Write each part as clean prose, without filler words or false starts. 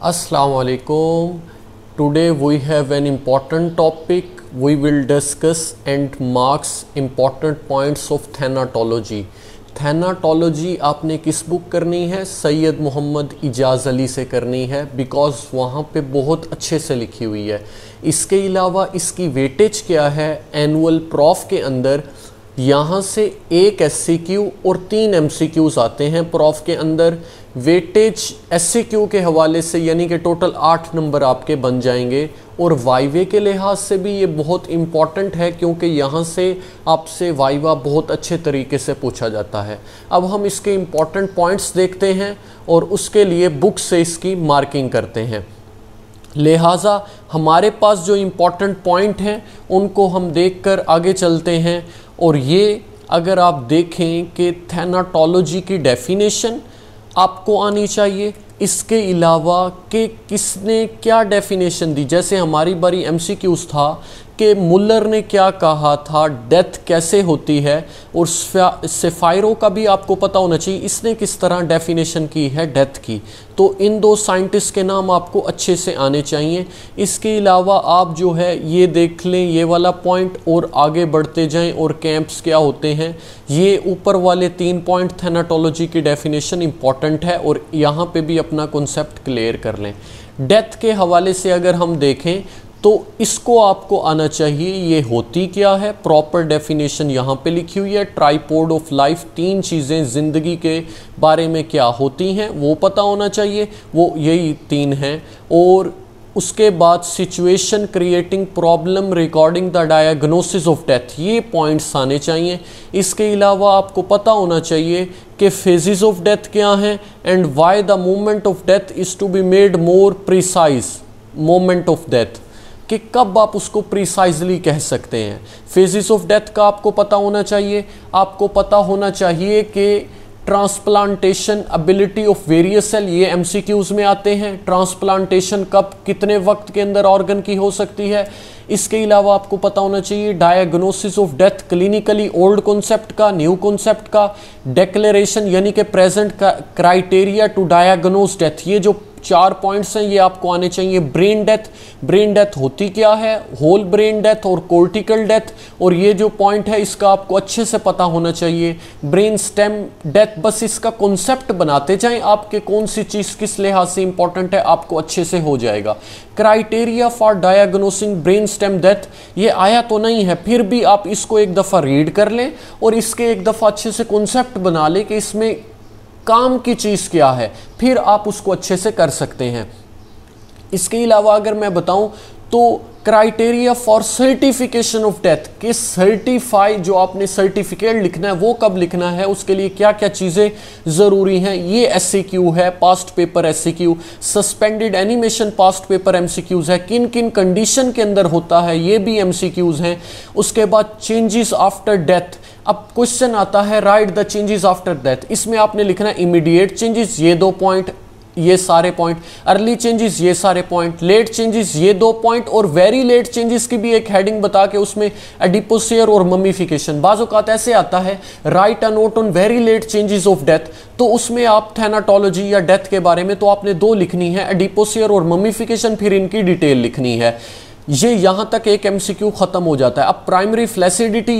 Assalamu alaikum. Today we have an important topic. We will discuss and marks important points of thanatology. थैनाटोलॉजी आपने किस book करनी है? सैयद मोहम्मद इजाज़ अली से करनी है, बिकॉज़ वहाँ पे बहुत अच्छे से लिखी हुई है। इसके अलावा इसकी वेटेज क्या है? एनुअल प्रॉफ के अंदर यहाँ से एक एससीक्यू और 3 एमसीक्यूज़ आते हैं प्रॉफ के अंदर। वेटेज एससीक्यू के हवाले से यानी कि टोटल 8 नंबर आपके बन जाएंगे, और वाइवे के लिहाज से भी ये बहुत इम्पॉर्टेंट है क्योंकि यहाँ से आपसे वाइवा बहुत अच्छे तरीके से पूछा जाता है। अब हम इसके इम्पॉर्टेंट पॉइंट्स देखते हैं और उसके लिए बुक से इसकी मार्किंग करते हैं। लिहाजा हमारे पास जो इम्पॉर्टेंट पॉइंट हैं उनको हम देखकर आगे चलते हैं। और ये अगर आप देखें कि थैनाटोलॉजी की डेफिनेशन आपको आनी चाहिए, इसके अलावा कि किसने क्या डेफिनेशन दी। जैसे हमारी बारी एमसीक्यूज़ था कि मुल्लर ने क्या कहा था, डेथ कैसे होती है, और सेफायरो का भी आपको पता होना चाहिए इसने किस तरह डेफिनेशन की है डेथ की। तो इन 2 साइंटिस्ट के नाम आपको अच्छे से आने चाहिए। इसके अलावा आप जो है ये देख लें ये वाला पॉइंट और आगे बढ़ते जाएं, और कैंप्स क्या होते हैं। ये ऊपर वाले 3 पॉइंट थैनाटोलॉजी की डेफिनेशन इंपॉर्टेंट है, और यहाँ पे भी अपना कॉन्सेप्ट क्लियर कर लें। डेथ के हवाले से अगर हम देखें तो इसको आपको आना चाहिए ये होती क्या है। प्रॉपर डेफिनेशन यहाँ पे लिखी हुई है। ट्राइपोड ऑफ लाइफ, 3 चीज़ें ज़िंदगी के बारे में क्या होती हैं वो पता होना चाहिए, वो यही 3 हैं। और उसके बाद situation creating problem recording the diagnosis of death, ये पॉइंट्स आने चाहिए। इसके अलावा आपको पता होना चाहिए कि फेजेस ऑफ डेथ क्या हैं, and why the moment of death is to be made more precise. Moment of death कि कब आप उसको प्रिसाइजली कह सकते हैं। फेजेस ऑफ डेथ का आपको पता होना चाहिए। आपको पता होना चाहिए कि transplantation ability of various cell, ये एमसीक्यूज में आते हैं। ट्रांसप्लांटेशन कब कितने वक्त के अंदर ऑर्गन की हो सकती है। इसके अलावा आपको पता होना चाहिए diagnosis of death, clinically old concept का, न्यू कॉन्सेप्ट का। डेक्लेरेशन यानी कि प्रेजेंट का क्राइटेरिया टू डायग्नोज डेथ, ये जो 4 पॉइंट्स हैं ये आपको आने चाहिए। ब्रेन डेथ, ब्रेन डेथ होती क्या है, होल ब्रेन डेथ और कोर्टिकल डेथ, और ये जो पॉइंट है इसका आपको अच्छे से पता होना चाहिए। ब्रेन स्टेम डेथ, बस इसका कॉन्सेप्ट बनाते जाएं, आपके कौन सी चीज़ किस लिहाज से इंपॉर्टेंट है आपको अच्छे से हो जाएगा। Criteria for diagnosing brain stem death, ये आया तो नहीं है, फिर भी आप इसको एक दफ़ा रीड कर लें और इसके एक दफ़ा अच्छे से कॉन्सेप्ट बना लें कि इसमें काम की चीज़ क्या है, फिर आप उसको अच्छे से कर सकते हैं। इसके अलावा अगर मैं बताऊं तो criteria for certification of death, कि सर्टिफाई जो आपने सर्टिफिकेट लिखना है वो कब लिखना है, उसके लिए क्या क्या चीज़ें ज़रूरी हैं, ये एससीक्यू है, past paper SCQ. Suspended animation past paper MCQs है, किन किन कंडीशन के अंदर होता है ये भी एमसीक्यूज़ हैं। उसके बाद चेंजेस आफ्टर डेथ, अब क्वेश्चन आता है right the changes after death, इसमें आपने लिखना है इमीडिएट चेंजेस ये 2 पॉइंट, ये सारे पॉइंट, अर्ली चेंजेस ये सारे पॉइंट, लेट चेंजेस ये 2 पॉइंट, और वेरी लेट चेंजेस की भी एक हेडिंग बता के उसमें एडिपोसियर और ममीफिकेशन। बाज़ औक़ात ऐसे आता है write a note on very late changes of death, तो उसमें आप थैनाटोलॉजी या डेथ के बारे में तो आपने 2 लिखनी है, एडिपोसियर और ममीफिकेशन, फिर इनकी डिटेल लिखनी है। ये यहाँ तक एक एमसीक्यू ख़त्म हो जाता है। अब प्राइमरी फ्लैसिडिटी,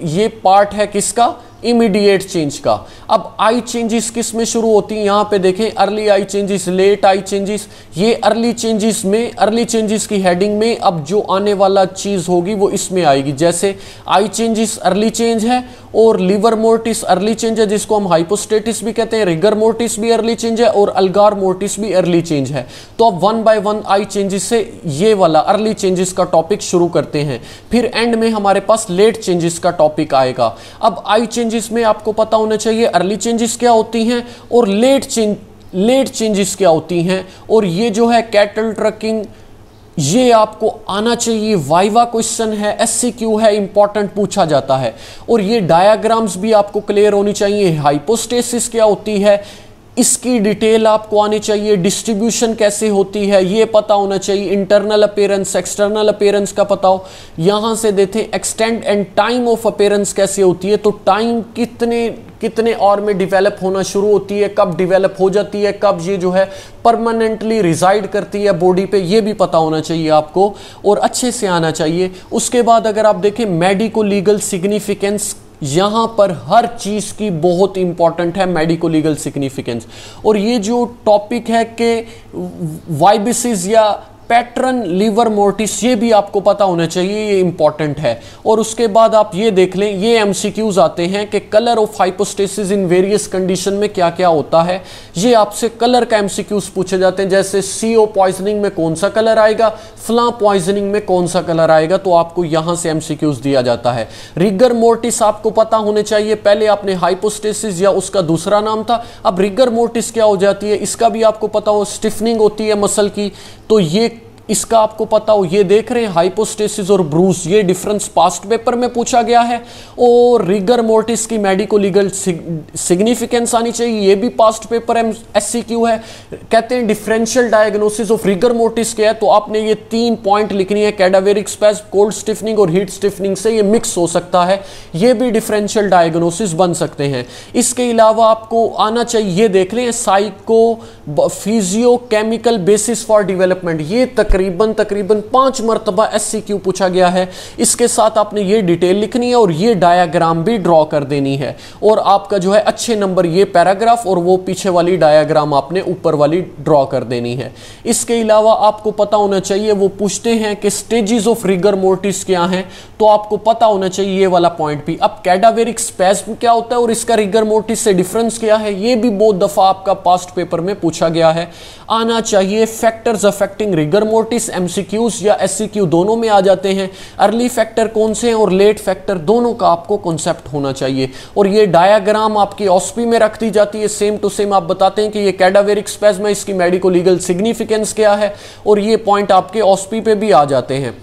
ये पार्ट है किसका, इमीडिएट चेंज का। अब आई चेंजेस किस में शुरू होती हैं, यहाँ पे देखें early eye changes, late eye changes. ये अर्ली चेंजेस में, अर्ली चेंजेस की हेडिंग में अब जो आने वाला चीज़ होगी वो इसमें आएगी। जैसे आई चेंजेस अर्ली चेंज है, और लिवर मोर्टिस अर्ली चेंज है जिसको हम हाइपोस्टेटिस भी कहते हैं, रिगर मोर्टिस भी अर्ली चेंज है, और अल्गार मोर्टिस भी अर्ली चेंज है। तो अब 1 बाय 1 आई चेंजेस से ये वाला अर्ली चेंजेस का टॉपिक शुरू करते हैं, फिर एंड में हमारे पास लेट चेंजेस का टॉपिक आएगा। अब आई चेंजेस में आपको पता होना चाहिए अर्ली चेंजेस क्या होती हैं और लेट चेंजेस क्या होती हैं। और ये जो है कैटल ट्रकिंग, ये आपको आना चाहिए, वाइवा क्वेश्चन है, एससीक्यू है, इंपॉर्टेंट पूछा जाता है। और ये डायग्राम्स भी आपको क्लियर होनी चाहिए। हाइपोस्टेसिस क्या होती है, इसकी डिटेल आपको आनी चाहिए, डिस्ट्रीब्यूशन कैसे होती है ये पता होना चाहिए, इंटरनल अपीयरेंस एक्सटर्नल अपीयरेंस का पता हो। यहां से देखें extent and time of appearance कैसे होती है, तो टाइम कितने और में डिवेलप होना शुरू होती है, कब डिवेलप हो जाती है, कब ये जो है परमानेंटली रिजाइड करती है बॉडी पे, ये भी पता होना चाहिए आपको और अच्छे से आना चाहिए। उसके बाद अगर आप देखें मेडिको लीगल सिग्निफिकेंस, यहां पर हर चीज की बहुत इंपॉर्टेंट है मेडिको लीगल सिग्निफिकेंस। और ये जो टॉपिक है कि वाइबिसिस या पैटर्न लीवर मोर्टिस, ये भी आपको पता होना चाहिए, ये इंपॉर्टेंट है। और उसके बाद आप ये देख लें, ये एमसीक्यूज आते हैं कि colour of hypostasis in various condition में क्या क्या होता है। ये आपसे कलर का एमसीक्यूज पूछे जाते हैं, जैसे CO पॉइजनिंग में कौन सा कलर आएगा, फ्ला पॉइजनिंग में कौन सा कलर आएगा, तो आपको यहां से एमसीक्यूज दिया जाता है। रिगर मोर्टिस आपको पता होने चाहिए, पहले आपने हाइपोस्टेसिस या उसका दूसरा नाम था, अब रिगर मोर्टिस क्या हो जाती है इसका भी आपको पता हो, स्टिफनिंग होती है मसल की, तो ये इसका आपको पता हो। ये देख रहे हैं हाइपोस्टेसिस और ब्रूस, ये डिफरेंस पास्ट पेपर में पूछा गया है। और रिगर मोर्टिस की मेडिको लीगल सिग्निफिकेंस आनी चाहिए, ये भी पास्ट पेपर SCQ है। कहते हैं differential diagnosis of rigor mortis क्या है, तो आपने ये 3 पॉइंट लिखनी है, कैडावेरिक स्पैज्म, कोल्ड स्टिफनिंग और हीट स्टिफनिंग से ये मिक्स हो सकता है, ये भी डिफरेंशियल डायग्नोसिस बन सकते हैं। इसके अलावा आपको आना चाहिए, ये देख लें psycho physio chemical basis for development, ये तकरीबन 5 मरतबा SCQ पूछा गया है। इसके साथ आपने ये डिटेल लिखनी है और ये डायग्राम भी ड्रॉ कर देनी है, और आपका जो है अच्छे नंबर, ये पैराग्राफ और वो पीछे वाली डायग्राम आपने ऊपर वाली ड्रॉ कर देनी है। इसके अलावा आपको पता होना चाहिए, वो पूछते हैं कि स्टेजेस ऑफ रिगर मोर्टिस क्या हैं, तो आपको पता होना चाहिए ये वाला पॉइंट भी। अब कैडावेरिक स्पैज्म क्या होता है और इसका रिगर मोर्टिस से डिफरेंस क्या है, ये भी बहुत दफा आपका पास्ट पेपर में पूछा गया है। आना चाहिए factors affecting rigor mortis, MCQs या SCQ दोनों में आ जाते हैं। अर्ली फैक्टर कौन से हैं और लेट फैक्टर, दोनों का आपको कॉन्सेप्ट होना चाहिए। और ये डायग्राम आपकी ऑस्पी में रख दी जाती है, सेम टू सेम आप बताते हैं कि ये कैडावेरिक स्पैज्म है, इसकी मेडिको लीगल सिग्निफिकेंस क्या है, और ये पॉइंट आपके ऑस्पी पे भी आ जाते हैं।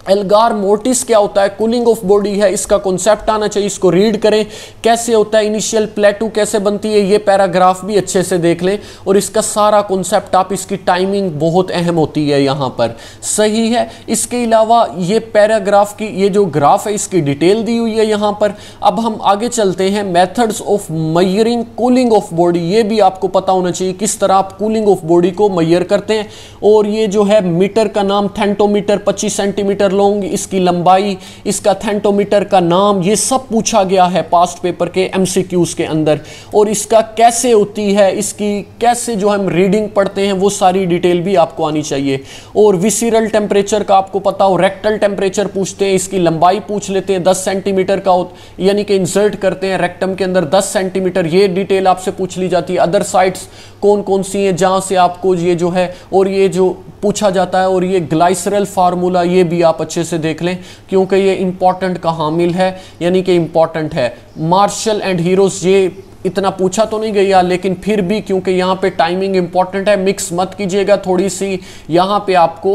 एल्गार मोर्टिस क्या होता है, कूलिंग ऑफ बॉडी है, इसका कॉन्सेप्ट आना चाहिए, इसको रीड करें कैसे होता है, इनिशियल प्लेटू कैसे बनती है, ये पैराग्राफ भी अच्छे से देख लें और इसका सारा कॉन्सेप्ट आप, इसकी टाइमिंग बहुत अहम होती है यहाँ पर, सही है। इसके अलावा ये पैराग्राफ की ये जो ग्राफ है इसकी डिटेल दी हुई है यहाँ पर। अब हम आगे चलते हैं, methods of measuring cooling of body, ये भी आपको पता होना चाहिए किस तरह आप कूलिंग ऑफ बॉडी को मेजर करते हैं। और ये जो है मीटर का नाम थेंटोमीटर, 25 सेंटीमीटर लॉन्ग इसकी लंबाई, इसका थेंटोमीटर का नाम, ये सब पूछा गया है पास्ट पेपर के MCQs के अंदर। और इसका कैसे होती है, इसकी कैसे जो हम रीडिंग पढ़ते हैं, वो सारी डिटेल भी आपको आनी चाहिए। और विसिरल टेम्परेचर का आपको पता हो, रेक्टल टेम्परेचर पूछते हैं, इसकी लंबाई पूछ लेते हैं, 10 सेंटीमीटर का यानी कि इंसर्ट करते हैं रेक्टम के अंदर 10 सेंटीमीटर, ये डिटेल आपसे पूछ ली जाती है। अदर साइट्स कौन कौन सी हैं जहां से आपको ये जो है और ये जो पूछा जाता है, और ये ग्लाइसरल फार्मूला, ये भी आप अच्छे से देख लें क्योंकि ये इंपॉर्टेंट का हामिल है, यानी कि इंपॉर्टेंट है। मार्शल एंड हीरोज, ये इतना पूछा तो नहीं गया लेकिन फिर भी क्योंकि यहाँ पे टाइमिंग इंपॉर्टेंट है, मिक्स मत कीजिएगा, थोड़ी सी यहाँ पे आपको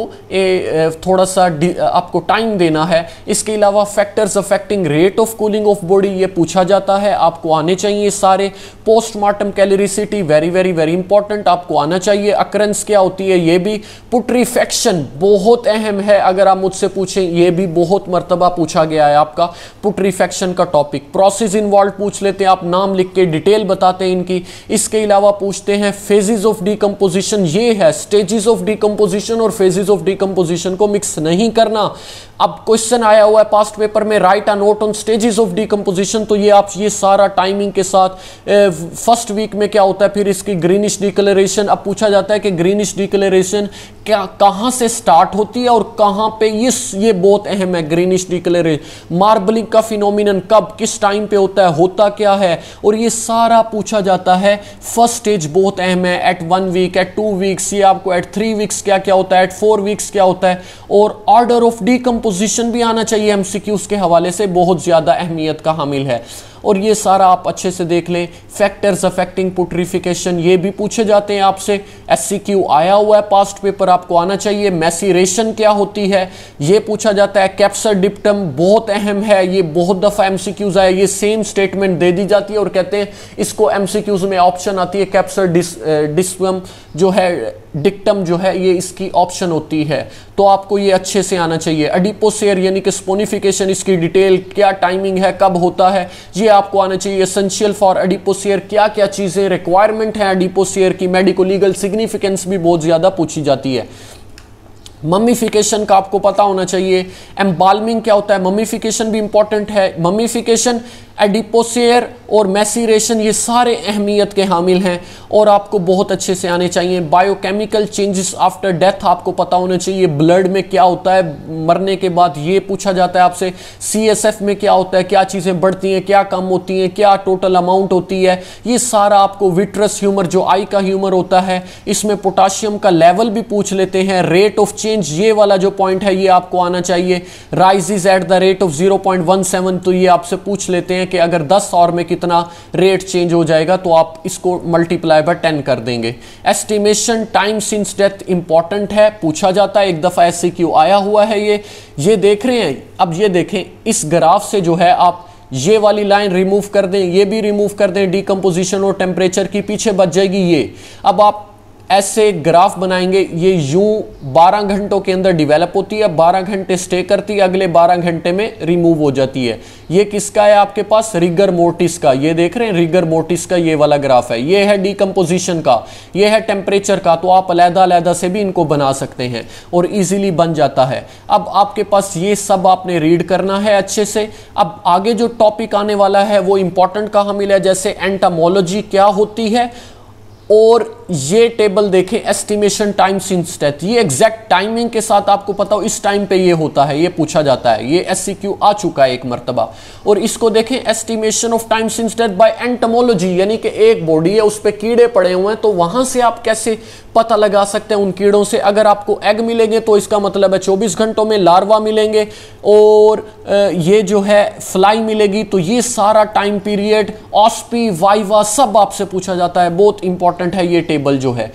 थोड़ा सा आपको टाइम देना है। इसके अलावा factors affecting rate of cooling of body, ये पूछा जाता है, आपको आने चाहिए सारे। Postmortem caloricity, very very very important, आपको आना चाहिए। अकरेंस क्या होती है, ये भी। पुट्रीफेक्शन बहुत अहम है, अगर आप मुझसे पूछें, ये भी बहुत मरतबा पूछा गया है आपका पुट्रीफेक्शन का टॉपिक। प्रोसेस इन्वॉल्व पूछ लेते हैं, आप नाम लिख के डिटेल बताते हैं इनकी। इसके अलावा पूछते हैं फेजेस ऑफ डिकम्पोजिशन, ये है स्टेजेस ऑफ डिकम्पोजिशन और फेजेस ऑफ डिकम्पोजिशन को मिक्स नहीं करना। अब क्वेश्चन आया हुआ है पास्ट पेपर में, right a note on stages of decomposition, तो ये आप ये सारा टाइमिंग के साथ फर्स्ट वीक में क्या होता है, फिर इसकी ग्रीनिश डिक्लेरेशन। अब पूछा जाता है कि ग्रीनिश डिक्लेरेशन क्या कहां से स्टार्ट होती है और कहां पे, ये बहुत अहम है ग्रीनिश डिक्लेरेशन। मार्बलिंग का फिनोमिनन कब किस टाइम पे होता क्या है, और ये सारा पूछा जाता है। फर्स्ट स्टेज बहुत अहम है, एट 1 वीक, एट 2 वीक्स, ये आपको एट 3 वीक्स क्या क्या होता है, एट 4 वीक्स क्या होता है। और ऑर्डर ऑफ डिकम्पोजिशन भी आना चाहिए, MCQs के हवाले से बहुत ज्यादा अहमियत का हामिल है। और ये सारा आप अच्छे से देख लें। फैक्टर्स अफेक्टिंग पुट्रिफिकेशन ये भी पूछे जाते हैं आपसे, SCQ आया हुआ है, पास्ट पेपर आपको आना चाहिए। मैसीरेशन क्या होती है ये पूछा जाता है। कैप्सर डिप्टम बहुत अहम है, ये बहुत दफा MCQs आया, ये सेम स्टेटमेंट दे दी जाती है और कहते हैं इसको MCQs में ऑप्शन आती है। कैप्सर डिस्पम जो है, डिक्टम जो है, ये इसकी ऑप्शन होती है, तो आपको ये अच्छे से आना चाहिए। एडिपोसेयर यानी कि स्पोनिफिकेशन, इसकी डिटेल क्या टाइमिंग है, कब होता है, ये आपको आना चाहिए। एसेंशियल फॉर एडिपोसेयर, क्या क्या चीजें रिक्वायरमेंट है एडिपोसेयर की। मेडिको लीगल सिग्निफिकेंस भी बहुत ज्यादा पूछी जाती है। मम्मीफिकेशन का आपको पता होना चाहिए। एम्बाल्मिंग क्या होता है, मम्मीफिकेशन भी इंपॉर्टेंट है। मम्मीफिकेशन, एडिपोसेयर और मैसीरेशन ये सारे अहमियत के हामिल हैं और आपको बहुत अच्छे से आने चाहिए। बायोकेमिकल चेंजेस आफ्टर डेथ आपको पता होना चाहिए। ब्लड में क्या होता है मरने के बाद, ये पूछा जाता है आपसे। CSF में क्या होता है, क्या चीज़ें बढ़ती हैं, क्या कम होती हैं, क्या टोटल अमाउंट होती है, ये सारा आपको। विट्रस ह्यूमर जो आई का ह्यूमर होता है, इसमें पोटाशियम का लेवल भी पूछ लेते हैं। रेट ऑफ चेंज, ये वाला जो पॉइंट है ये आपको आना चाहिए। Rises at the rate of 0.17, तो ये आपसे पूछ लेते हैं कि अगर 10 आवर में कितना रेट चेंज हो जाएगा, तो आप इसको मल्टीप्लाई बाय 10 कर देंगे। Estimation time since death important है, पूछा जाता है, एक दफा SCQ आया हुआ है। ये देख रहे हैं। अब ये देखें, इस ग्राफ से जो है आप ये वाली लाइन रिमूव कर दें, ये भी रिमूव कर दें, डीकंपोजिशन और टेम्परेचर की, पीछे बच जाएगी ये। अब आप ऐसे ग्राफ बनाएंगे, ये यूं 12 घंटों के अंदर डेवलप होती है, 12 घंटे स्टे करती है, अगले 12 घंटे में रिमूव हो जाती है। ये किसका है आपके पास, रिगर मोर्टिस का। ये देख रहे हैं रिगर मोर्टिस का ये वाला ग्राफ है। ये है डीकंपोजिशन का, ये है टेम्परेचर का। तो आप अलग-अलग से भी इनको बना सकते हैं और इजीली बन जाता है। अब आपके पास ये सब आपने रीड करना है अच्छे से। अब आगे जो टॉपिक आने वाला है वो इंपॉर्टेंट कहाँ मिला, जैसे एंटोमोलॉजी क्या होती है, और ये टेबल देखें, एस्टिमेशन टाइम सिंस डेथ, ये एग्जैक्ट टाइमिंग के साथ आपको पता हो इस टाइम पे ये होता है, ये पूछा जाता है। ये SCQ आ चुका है एक मर्तबा। और इसको देखें, estimation of time since death by entomology, यानी कि एक बॉडी है उस पे कीड़े पड़े हुए हैं, तो वहां से आप कैसे पता लगा सकते हैं उन कीड़ों से। अगर आपको एग मिलेंगे तो इसका मतलब है 24 घंटों में लार्वा मिलेंगे, और ये जो है फ्लाई मिलेगी, तो ये सारा टाइम पीरियड, ऑस्पी, वाइवा, सब आपसे पूछा जाता है। बहुत इंपॉर्टेंट है ये टेबल जो है।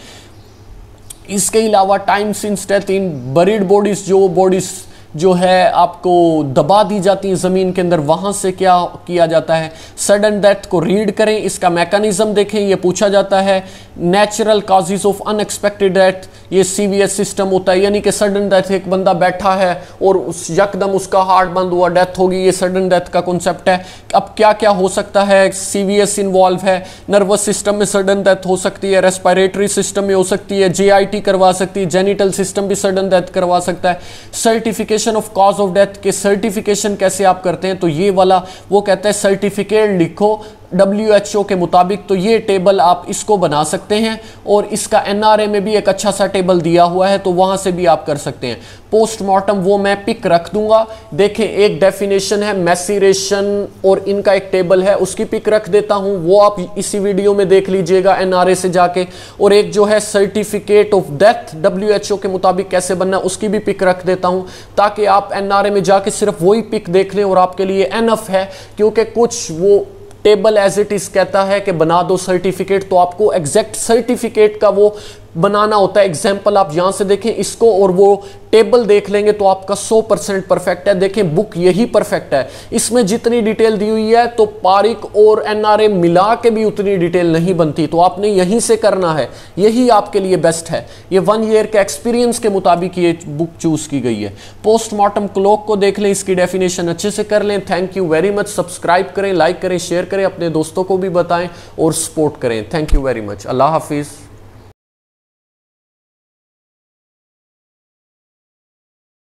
इसके अलावा time since death in buried bodies, जो बॉडीज जो है आपको दबा दी जाती है जमीन के अंदर, वहां से क्या किया जाता है। सडन डेथ को रीड करें, इसका मैकेनिज्म देखें, ये पूछा जाता है। Natural causes of unexpected death, ये CVS सिस्टम होता है, यानी कि सडन डेथ, एक बंदा बैठा है और यकदम उसका हार्ट बंद हुआ, डेथ होगी, ये सडन डेथ का कॉन्सेप्ट है। अब क्या क्या हो सकता है, CVS इन्वॉल्व है, नर्वस सिस्टम में सडन डेथ हो सकती है, रेस्पिरेटरी सिस्टम में हो सकती है, JIT करवा सकती है, जेनिटल सिस्टम भी सडन डेथ करवा सकता है। Certification of cause of death के सर्टिफिकेशन कैसे आप करते हैं, तो ये वाला वो कहता है सर्टिफिकेट लिखो WHO के मुताबिक, तो ये टेबल आप इसको बना सकते हैं। और इसका NRA में भी एक अच्छा सा टेबल दिया हुआ है, तो वहां से भी आप कर सकते हैं। पोस्टमार्टम वो मैं पिक रख दूंगा। देखें, एक डेफिनेशन है मैसीरेशन और इनका एक टेबल है, उसकी पिक रख देता हूं, वो आप इसी वीडियो में देख लीजिएगा NRA से जाके। और एक जो है सर्टिफिकेट ऑफ डेथ WHO के मुताबिक कैसे बनना, उसकी भी पिक रख देता हूं, ताकि आप NRA में जाके सिर्फ वही पिक देख लें और आपके लिए एनफ है। क्योंकि कुछ वो टेबल एज इट इज कहता है कि बना दो सर्टिफिकेट, तो आपको एग्जैक्ट सर्टिफिकेट का वो बनाना होता है। एग्जाम्पल आप यहां से देखें इसको और वो टेबल देख लेंगे तो आपका 100% परफेक्ट है। देखें, बुक यही परफेक्ट है, इसमें जितनी डिटेल दी हुई है तो पारिक और NRA मिला के भी उतनी डिटेल नहीं बनती, तो आपने यहीं से करना है, यही आपके लिए बेस्ट है। ये 1 ईयर के एक्सपीरियंस के मुताबिक ये बुक चूज की गई है। पोस्टमार्टम क्लॉक को देख लें, इसकी डेफिनेशन अच्छे से कर लें। Thank you very much. Subscribe करें, लाइक करें, शेयर करें, अपने दोस्तों को भी बताएं और सपोर्ट करें। Thank you very much. Allah Hafiz.